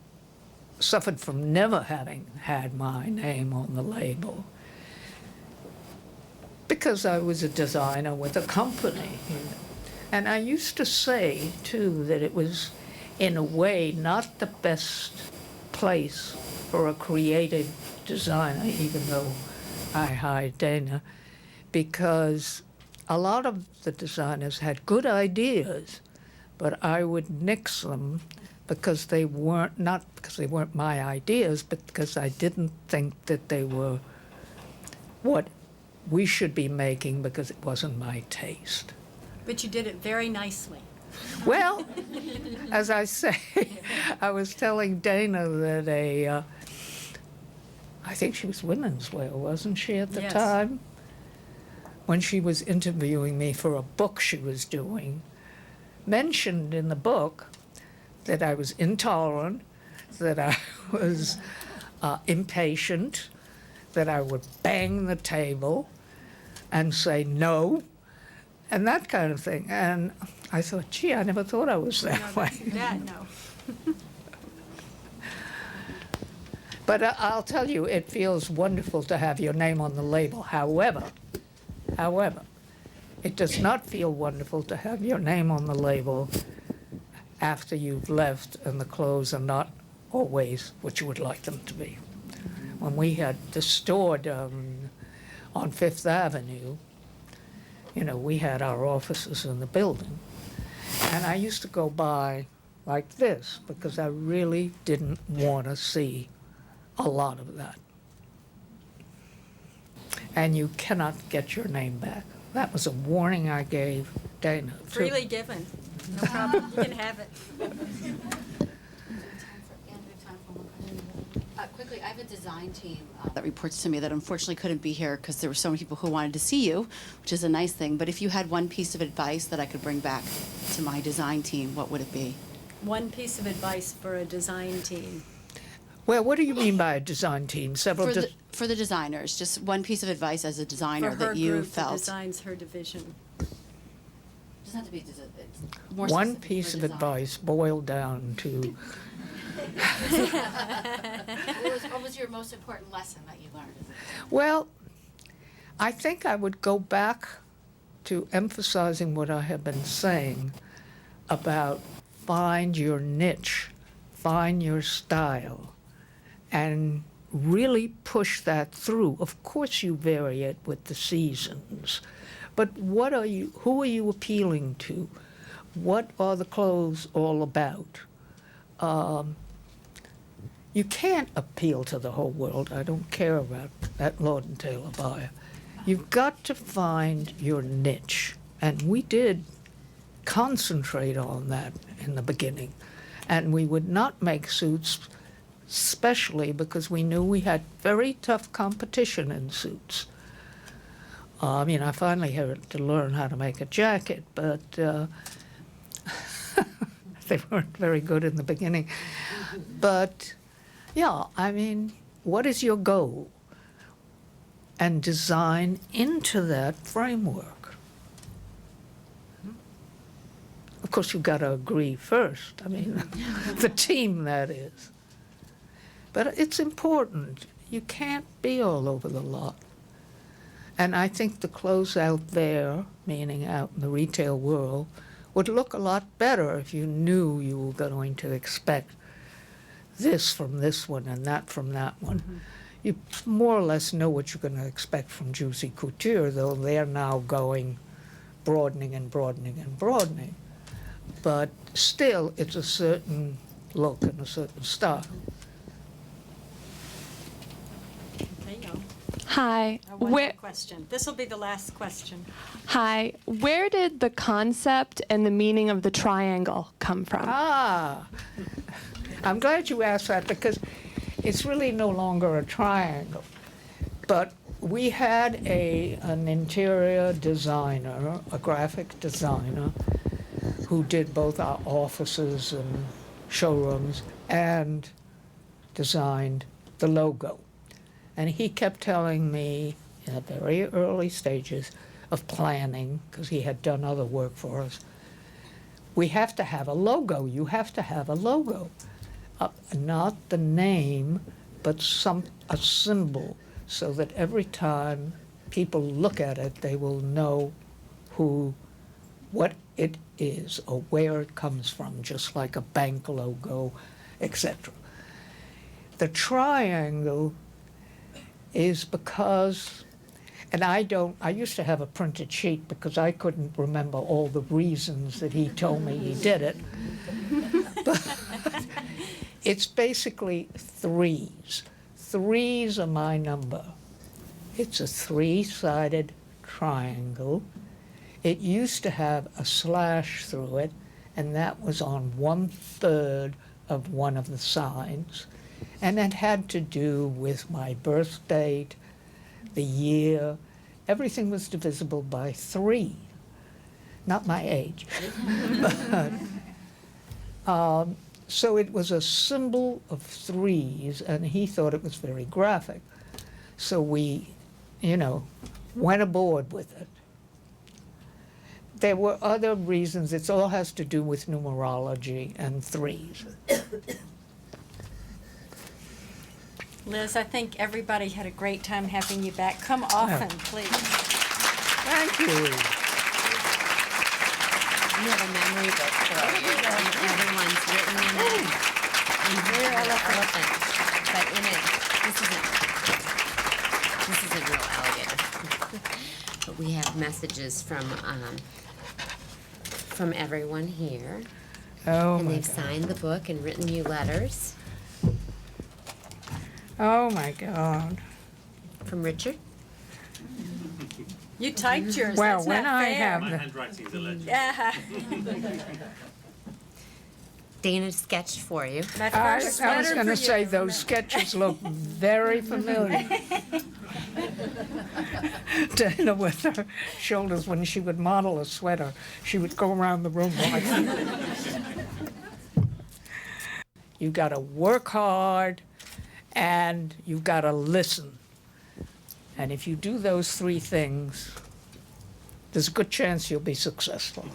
suffered from never having had my name on the label, because I was a designer with a company. You know. And I used to say, too, that it was, in a way, not the best place for a creative designer, even though I hired Dana, because a lot of the designers had good ideas, but I would nix them because they weren't, not because they weren't my ideas, but because I didn't think that they were what we should be making because it wasn't my taste. But you did it very nicely. Well, as I say, I was telling Dana that I think she was Women's Wear, wasn't she, at the Yes. time? When she was interviewing me for a book she was doing, mentioned in the book that I was intolerant, that I was impatient, that I would bang the table and say no, and that kind of thing. And I thought, gee, I never thought I was that way. No. But I'll tell you, it feels wonderful to have your name on the label. However, it does not feel wonderful to have your name on the label after you've left and the clothes are not always what you would like them to be. When we had the store down on Fifth Avenue, you know, we had our offices in the building. And I used to go by like this because I really didn't want to see a lot of that. And you cannot get your name back. That was a warning I gave Dana. too. Freely given. No problem. You can have it. Quickly, I have a design team that reports to me that unfortunately couldn't be here because there were so many people who wanted to see you, which is a nice thing. But if you had one piece of advice that I could bring back to my design team, what would it be? One piece of advice for a design team. Well, what do you mean by a design team? Several For the designers, just one piece of advice as a designer For her that you group that felt. designs her division. Doesn't have to be it's more one specific piece for of design. advice boiled down to What was your most important lesson that you learned? well, I think I would go back to emphasizing what I have been saying about find your niche, find your style, and really push that through. Of course you vary it with the seasons, but who are you appealing to? What are the clothes all about? You can't appeal to the whole world. I don't care about that Lord & Taylor buyer. You've got to find your niche. And we did concentrate on that in the beginning. And we would not make suits especially because we knew we had very tough competition in suits. I finally had to learn how to make a jacket, but they weren't very good in the beginning. But yeah, what is your goal? And design into that framework. Of course, you've got to agree first. The team, that is. But it's important. You can't be all over the lot. And I think the clothes out there, meaning out in the retail world, would look a lot better if you knew you were going to expect this from this one and that from that one. Mm-hmm. You more or less know what you're going to expect from Juicy Couture, though they're now going broadening and broadening and broadening. But still, it's a certain look and a certain style. There you go. Hi. One more question. This will be the last question. Hi. Where did the concept and the meaning of the triangle come from? I'm glad you asked that because it's really no longer a triangle. But we had an interior designer, a graphic designer, who did both our offices and showrooms and designed the logo. And he kept telling me in the very early stages of planning, because he had done other work for us, we have to have a logo. You have to have a logo. Not the name, but a symbol, so that every time people look at it, they will know what it is or where it comes from, just like a bank logo, etc. The triangle is because, and I used to have a printed sheet because I couldn't remember all the reasons that he told me he did it. It's basically threes. Threes are my number. It's a three-sided triangle. It used to have a slash through it, and that was on 1/3 of one of the signs. And it had to do with my birth date, the year. Everything was divisible by 3. Not my age. But, so it was a symbol of threes, and he thought it was very graphic. So we, went aboard with it. There were other reasons. It all has to do with numerology and threes. Liz, I think everybody had a great time having you back. Come often, please. Thank you. We have a memory book for you, and everyone's written in it. And here are the elephant, but in it, this isn't real alligator. But we have messages from everyone here, Oh, and my they've God. signed the book and written you letters Oh, my God. from Richard. You typed yours. Well, That's when not I fair. have My the, handwriting's a legend. Yeah. Dana sketched for you. My I first was letter going for to say you. those sketches look very familiar. Dana with her shoulders, when she would model a sweater, she would go around the room like you've got to work hard and you've got to listen. And if you do those 3 things, there's a good chance you'll be successful.